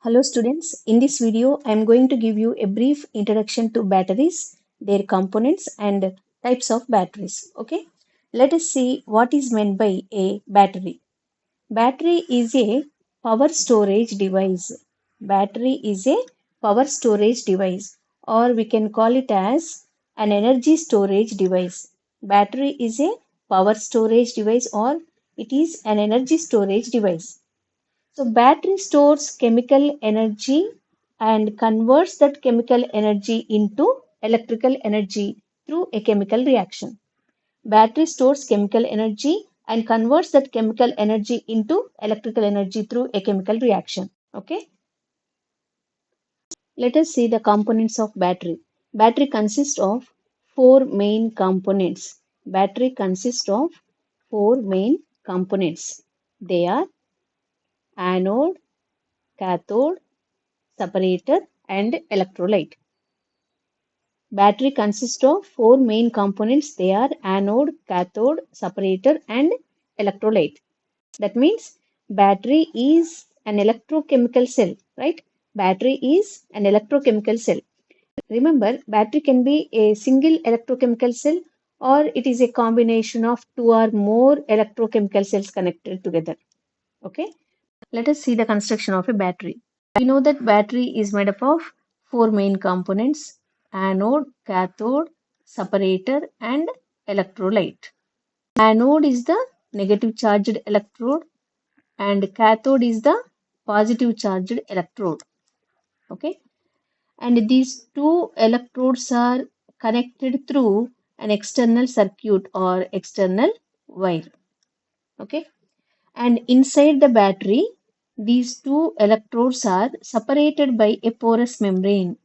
Hello students, in this video I am going to give you a brief introduction to batteries, their components and types of batteries. Okay, let us see what is meant by a battery. Battery is a power storage device. Battery is a power storage device, or we can call it as an energy storage device. Battery is a power storage device or it is an energy storage device. So battery stores chemical energy and converts that chemical energy into electrical energy through a chemical reaction. Battery stores chemical energy and converts that chemical energy into electrical energy through a chemical reaction. Okay. Let us see the components of battery. Battery consists of four main components. Battery consists of four main components. They are anode, cathode, separator and electrolyte. Battery consists of four main components. They are anode, cathode, separator and electrolyte. That means battery is an electrochemical cell, right? Battery is an electrochemical cell. Remember, battery can be a single electrochemical cell or it is a combination of two or more electrochemical cells connected together. Okay. Let us see the construction of a battery. We know that battery is made up of four main components: anode, cathode, separator, and electrolyte. Anode is the negative charged electrode, and cathode is the positive charged electrode. Okay, and these two electrodes are connected through an external circuit or external wire. Okay, and inside the battery, these two electrodes are separated by a porous membrane.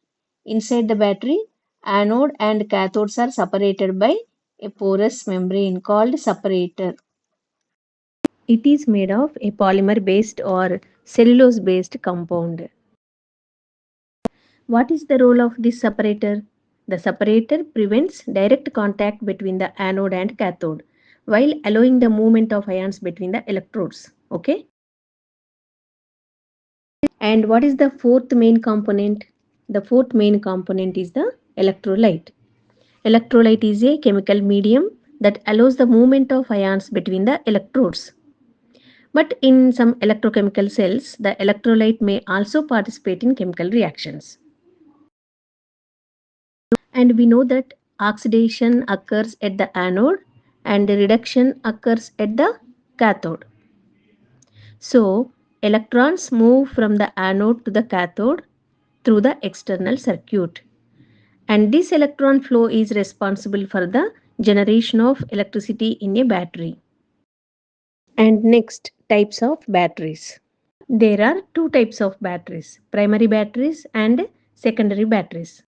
Inside the battery, anode and cathodes are separated by a porous membrane called separator. It is made of a polymer based or cellulose based compound. What is the role of this separator? The separator prevents direct contact between the anode and cathode while allowing the movement of ions between the electrodes. Okay. And what is the fourth main component? The fourth main component is the electrolyte. Electrolyte is a chemical medium that allows the movement of ions between the electrodes. But in some electrochemical cells, the electrolyte may also participate in chemical reactions. And we know that oxidation occurs at the anode and reduction occurs at the cathode. So, electrons move from the anode to the cathode through the external circuit. And this electron flow is responsible for the generation of electricity in a battery. And next, types of batteries. There are two types of batteries, primary batteries and secondary batteries.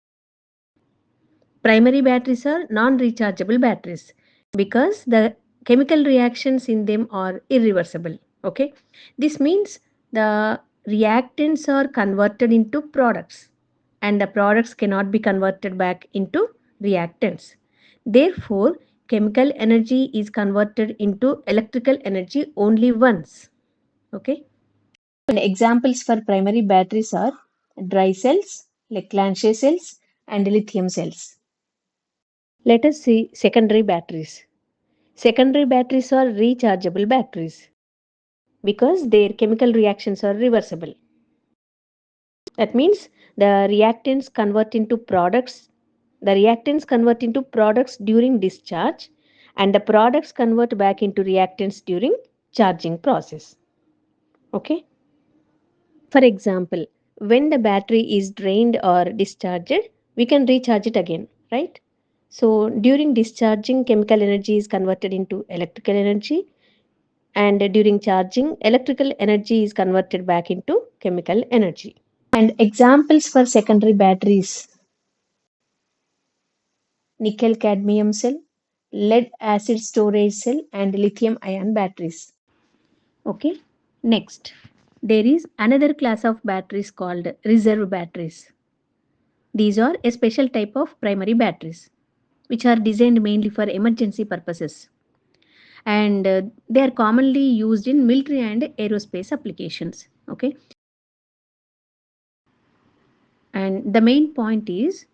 Primary batteries are non-rechargeable batteries because the chemical reactions in them are irreversible. Okay, this means the reactants are converted into products and the products cannot be converted back into reactants. Therefore, chemical energy is converted into electrical energy only once. Okay. And examples for primary batteries are dry cells, like Leclanché cells, and lithium cells. Let us see secondary batteries. Secondary batteries are rechargeable batteries because their chemical reactions are reversible. That means the reactants convert into products. The reactants convert into products during discharge and the products convert back into reactants during charging process. Okay. For example, when the battery is drained or discharged, we can recharge it again, right? So during discharging, chemical energy is converted into electrical energy, and during charging, electrical energy is converted back into chemical energy. And examples for secondary batteries: nickel cadmium cell, lead acid storage cell, and lithium ion batteries. Okay, next, there is another class of batteries called reserve batteries. These are a special type of primary batteries which are designed mainly for emergency purposes, and they are commonly used in military and aerospace applications. Okay, And the main point is,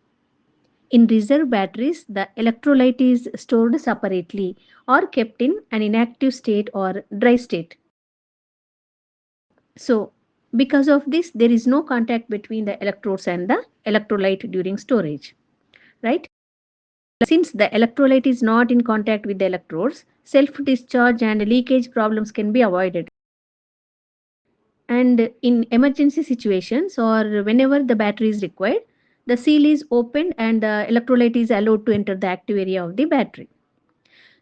in reserve batteries, the electrolyte is stored separately or kept in an inactive state or dry state. So, because of this, there is no contact between the electrodes and the electrolyte during storage, right? Since the electrolyte is not in contact with the electrodes, self-discharge and leakage problems can be avoided. And in emergency situations or whenever the battery is required, the seal is opened and the electrolyte is allowed to enter the active area of the battery.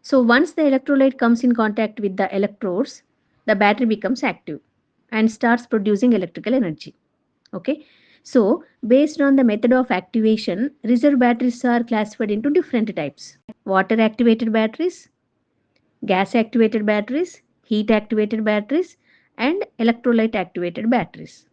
So once the electrolyte comes in contact with the electrodes, the battery becomes active and starts producing electrical energy. Okay. So based on the method of activation, reserve batteries are classified into different types: water activated batteries, gas activated batteries, heat activated batteries, and electrolyte activated batteries.